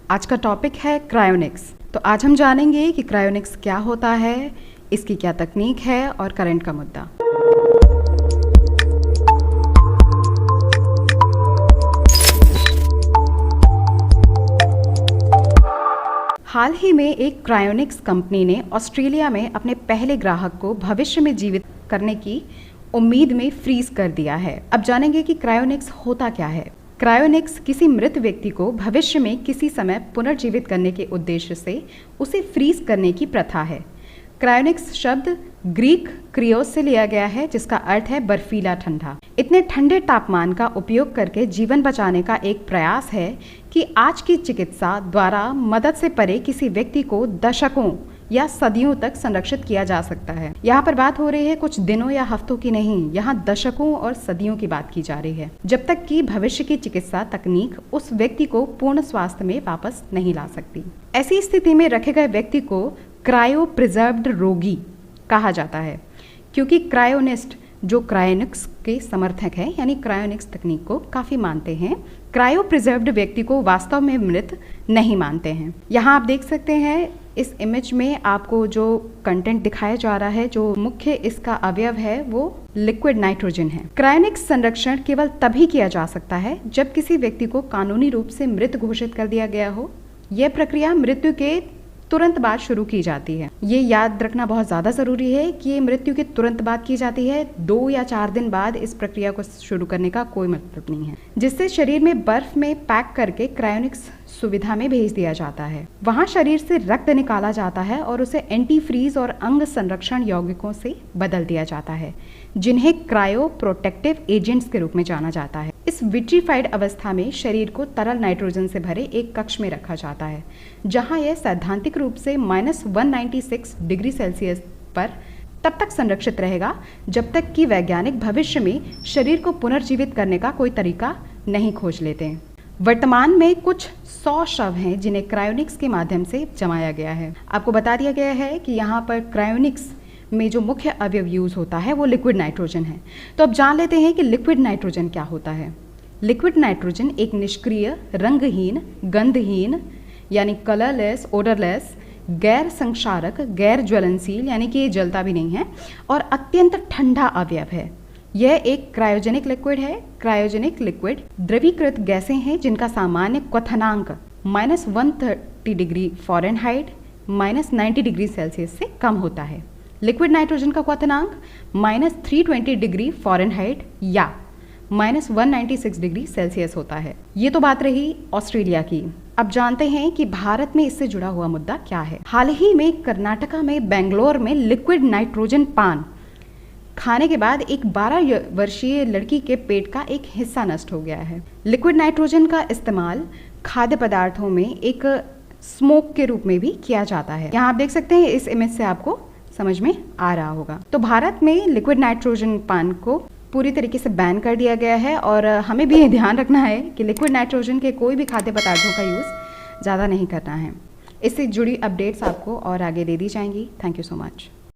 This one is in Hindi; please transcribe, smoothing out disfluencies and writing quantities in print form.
आज का टॉपिक है क्रायोनिक्स। तो आज हम जानेंगे कि क्रायोनिक्स क्या होता है, इसकी क्या तकनीक है और करंट का मुद्दा। हाल ही में एक क्रायोनिक्स कंपनी ने ऑस्ट्रेलिया में अपने पहले ग्राहक को भविष्य में जीवित करने की उम्मीद में फ्रीज कर दिया है। अब जानेंगे कि क्रायोनिक्स होता क्या है। क्रायोनिक्स किसी मृत व्यक्ति को भविष्य में किसी समय पुनर्जीवित करने के उद्देश्य से उसे फ्रीज करने की प्रथा है। क्रायोनिक्स शब्द ग्रीक क्रियोस से लिया गया है, जिसका अर्थ है बर्फीला ठंडा। इतने ठंडे तापमान का उपयोग करके जीवन बचाने का एक प्रयास है कि आज की चिकित्सा द्वारा मदद से परे किसी व्यक्ति को दशकों या सदियों तक संरक्षित किया जा सकता है। यहाँ पर बात हो रही है कुछ दिनों या हफ्तों की नहीं, यहाँ दशकों और सदियों की बात की जा रही है, जब तक कि भविष्य की चिकित्सा तकनीक उस व्यक्ति को पूर्ण स्वास्थ्य में वापस नहीं ला सकती। ऐसी स्थिति में रखे गए व्यक्ति को क्रायो प्रिजर्व्ड रोगी कहा जाता है, क्योंकि क्रायोनिस्ट जो क्रायोनिक्स के समर्थक हैं, यानी क्रायोनिक्स तकनीक को काफ़ी मानते हैं, क्रायो प्रिजर्व्ड व्यक्ति को वास्तव में मृत नहीं मानते हैं। यहाँ आप देख सकते हैं इस इमेज में आपको जो कंटेंट दिखाया जा रहा है, जो मुख्य इसका अवयव है वो लिक्विड नाइट्रोजन है। क्रायोनिक्स संरक्षण केवल तभी किया जा सकता है जब किसी व्यक्ति को कानूनी रूप से मृत घोषित कर दिया गया हो। यह प्रक्रिया मृत्यु के तुरंत बाद शुरू की जाती है। ये याद रखना बहुत ज़्यादा ज़रूरी है कि ये मृत्यु के तुरंत बाद की जाती है। 2 या 4 दिन बाद इस प्रक्रिया को शुरू करने का कोई मतलब नहीं है, जिससे शरीर में बर्फ में पैक करके क्रायोनिक्स सुविधा में भेज दिया जाता है। वहाँ शरीर से रक्त निकाला जाता है और उसे एंटी फ्रीज और अंग संरक्षण यौगिकों से बदल दिया जाता है, जिन्हें क्रायो प्रोटेक्टिव एजेंट्स के रूप में जाना जाता है। इस विट्रीफाइड अवस्था में शरीर को तरल नाइट्रोजन से भरे एक कक्ष में रखा जाता है, जहां यह सैद्धांतिक रूप से -196 डिग्री सेल्सियस पर तब तक संरक्षित रहेगा जब तक कि वैज्ञानिक भविष्य में शरीर को पुनर्जीवित करने का कोई तरीका नहीं खोज लेते हैं। वर्तमान में कुछ 100 शव हैं जिन्हें क्रायोनिक्स के माध्यम से जमाया गया है। आपको बता दिया गया है कि यहाँ पर क्रायोनिक्स में जो मुख्य अवयव यूज होता है वो लिक्विड नाइट्रोजन है। तो अब जान लेते हैं कि लिक्विड नाइट्रोजन क्या होता है। लिक्विड नाइट्रोजन एक निष्क्रिय, रंगहीन, गंधहीन यानी कलरलेस, ओडरलेस, गैर संक्षारक, गैर ज्वलनशील यानी कि ये जलता भी नहीं है, और अत्यंत ठंडा अवयव है। यह एक क्रायोजेनिक लिक्विड है। क्रायोजेनिक लिक्विड द्रवीकृत गैसें हैं जिनका सामान्य क्वथनांक -130 डिग्री फ़ारेनहाइट -90 डिग्री सेल्सियस से कम होता है। लिक्विड नाइट्रोजन का क्वथनांक -320 डिग्री फ़ारेनहाइट या -196 डिग्री सेल्सियस होता है। ये तो बात रही ऑस्ट्रेलिया की। अब जानते हैं कि भारत में इससे जुड़ा हुआ मुद्दा क्या है। हाल ही में कर्नाटका में बेंगलोर में लिक्विड नाइट्रोजन पान खाने के बाद एक 12 वर्षीय लड़की के पेट का एक हिस्सा नष्ट हो गया है। लिक्विड नाइट्रोजन का इस्तेमाल खाद्य पदार्थों में एक स्मोक के रूप में भी किया जाता है। यहाँ आप देख सकते हैं, इस इमेज से आपको समझ में आ रहा होगा। तो भारत में लिक्विड नाइट्रोजन पान को पूरी तरीके से बैन कर दिया गया है, और हमें भी ध्यान रखना है कि लिक्विड नाइट्रोजन के कोई भी खाद्य पदार्थों का यूज़ ज़्यादा नहीं करना है। इससे जुड़ी अपडेट्स आपको और आगे दे दी जाएंगी। Thank you so much.